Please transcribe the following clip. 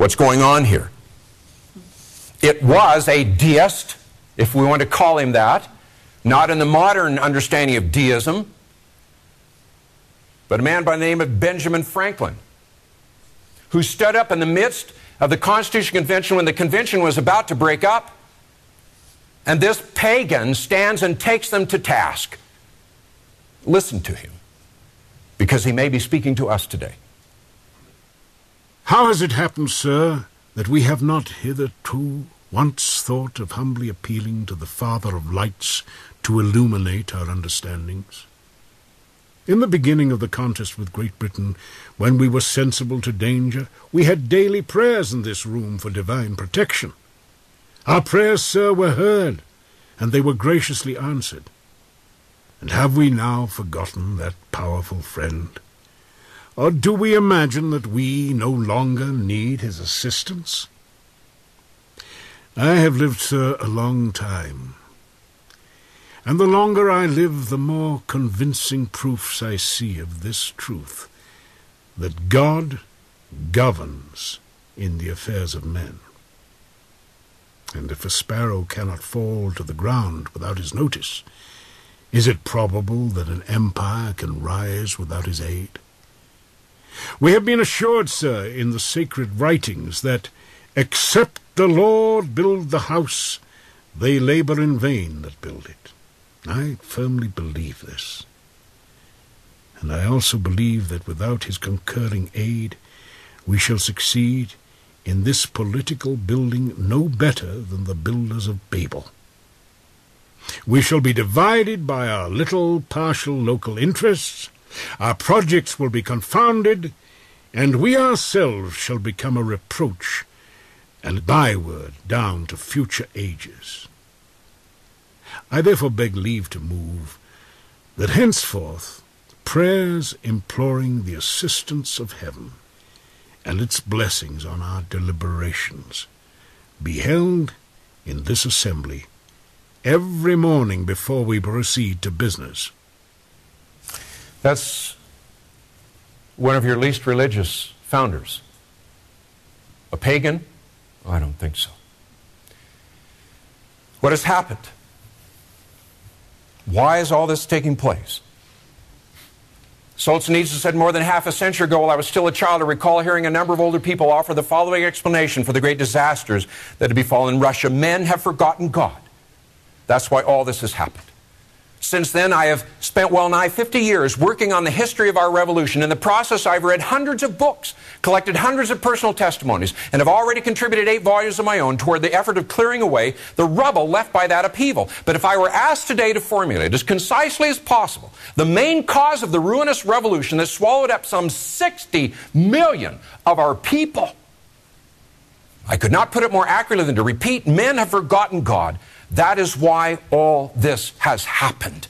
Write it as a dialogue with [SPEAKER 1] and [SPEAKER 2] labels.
[SPEAKER 1] what's going on here. It was a deist, if we want to call him that, not in the modern understanding of deism, but a man by the name of Benjamin Franklin, who stood up in the midst of the Constitutional Convention when the convention was about to break up, and this pagan stands and takes them to task. Listen to him, because he may be speaking to us today.
[SPEAKER 2] How has it happened, sir, that we have not hitherto once thought of humbly appealing to the Father of lights to illuminate our understandings? In the beginning of the contest with Great Britain, when we were sensible to danger, we had daily prayers in this room for divine protection. Our prayers, sir, were heard, and they were graciously answered. And have we now forgotten that powerful friend? Or do we imagine that we no longer need his assistance? I have lived, sir, a long time, and the longer I live, the more convincing proofs I see of this truth, that God governs in the affairs of men. And if a sparrow cannot fall to the ground without his notice, is it probable that an empire can rise without his aid? We have been assured, sir, in the sacred writings that, except the Lord build the house, they labor in vain that build it. I firmly believe this. And I also believe that without his concurring aid, we shall succeed in this political building no better than the builders of Babel. We shall be divided by our little partial local interests, our projects will be confounded, and we ourselves shall become a reproach and a byword down to future ages. I therefore beg leave to move that henceforth prayers imploring the assistance of heaven and its blessings on our deliberations be held in this assembly every morning before we proceed to business.
[SPEAKER 1] That's one of your least religious founders. A pagan? I don't think so. What has happened? Why is all this taking place? Solzhenitsyn said more than half a century ago, while I was still a child, I recall hearing a number of older people offer the following explanation for the great disasters that had befallen Russia. Men have forgotten God. That's why all this has happened. Since then, I have spent well-nigh 50 years working on the history of our revolution. In the process, I've read hundreds of books, collected hundreds of personal testimonies, and have already contributed 8 volumes of my own toward the effort of clearing away the rubble left by that upheaval. But if I were asked today to formulate as concisely as possible the main cause of the ruinous revolution that swallowed up some 60 million of our people, I could not put it more accurately than to repeat, men have forgotten God. That is why all this has happened.